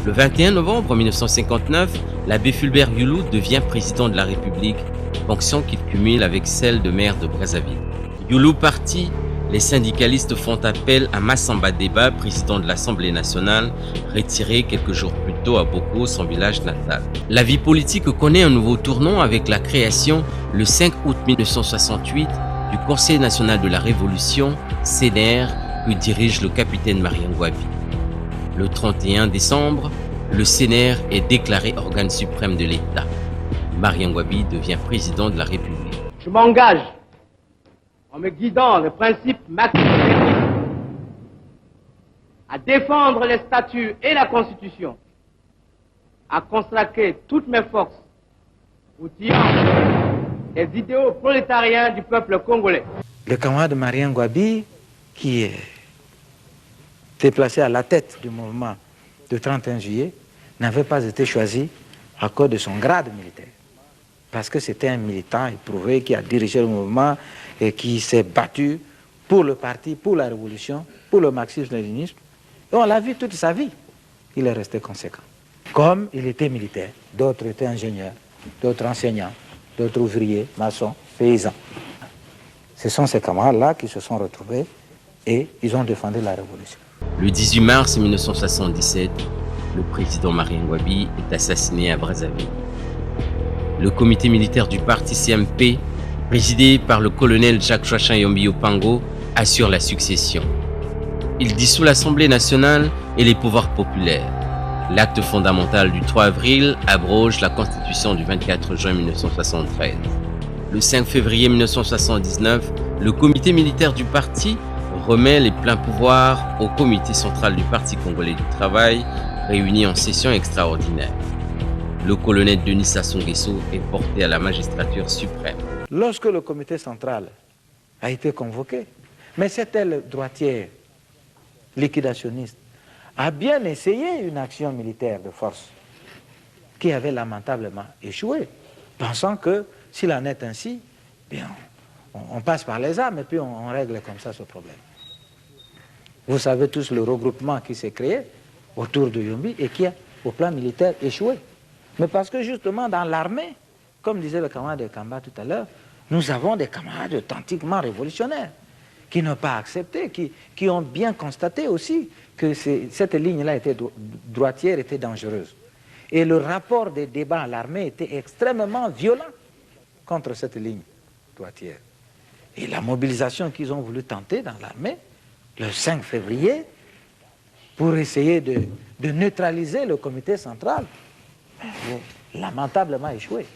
Le 21 novembre 1959, l'abbé Fulbert Yulu devient président de la République, fonction qu'il cumule avec celle de maire de Brazzaville. Yulu parti, les syndicalistes font appel à Massamba Deba, président de l'Assemblée nationale, retiré quelques jours plus tôt à Boko, son village natal. La vie politique connaît un nouveau tournant avec la création, le 5 août 1968, du Conseil national de la Révolution, CNR, que dirige le capitaine Marien Ngouabi. Le 31 décembre, le CNR est déclaré organe suprême de l'État. Marien Ngouabi devient président de la République. Je m'engage, en me guidant le principe maximal, à défendre les statuts et la Constitution, à consacrer toutes mes forces outillant les idéaux prolétariens du peuple congolais. Le camarade Marien Ngouabi, qui était placé à la tête du mouvement du 31 juillet, n'avait pas été choisi à cause de son grade militaire. Parce que c'était un militant éprouvé qui a dirigé le mouvement et qui s'est battu pour le parti, pour la révolution, pour le marxisme-léninisme. Et on l'a vu toute sa vie. Il est resté conséquent. Comme il était militaire, d'autres étaient ingénieurs, d'autres enseignants, d'autres ouvriers, maçons, paysans. Ce sont ces camarades-là qui se sont retrouvés et ils ont défendu la révolution. Le 18 mars 1977, le président Marien Ngouabi est assassiné à Brazzaville. Le comité militaire du parti CMP, présidé par le colonel Jacques Chouachin Yombi Opango, assure la succession. Il dissout l'Assemblée nationale et les pouvoirs populaires. L'acte fondamental du 3 avril abroge la Constitution du 24 juin 1973. Le 5 février 1979, le comité militaire du parti remet les pleins pouvoirs au comité central du Parti congolais du travail, réuni en session extraordinaire. Le colonel Denis Sassou Nguesso est porté à la magistrature suprême. Lorsque le comité central a été convoqué, mais cette aile droitière liquidationniste a bien essayé une action militaire de force qui avait lamentablement échoué, pensant que s'il en est ainsi, bien, on passe par les armes et puis on règle comme ça ce problème. Vous savez tous le regroupement qui s'est créé autour de Yombi et qui a, au plan militaire, échoué. Mais parce que justement dans l'armée, comme disait le camarade de Kamba tout à l'heure, nous avons des camarades authentiquement révolutionnaires qui n'ont pas accepté, qui ont bien constaté aussi que cette ligne-là droitière était dangereuse. Et le rapport des débats à l'armée était extrêmement violent contre cette ligne droitière. Et la mobilisation qu'ils ont voulu tenter dans l'armée, le 5 février, pour essayer de neutraliser le comité central, lamentablement échoué.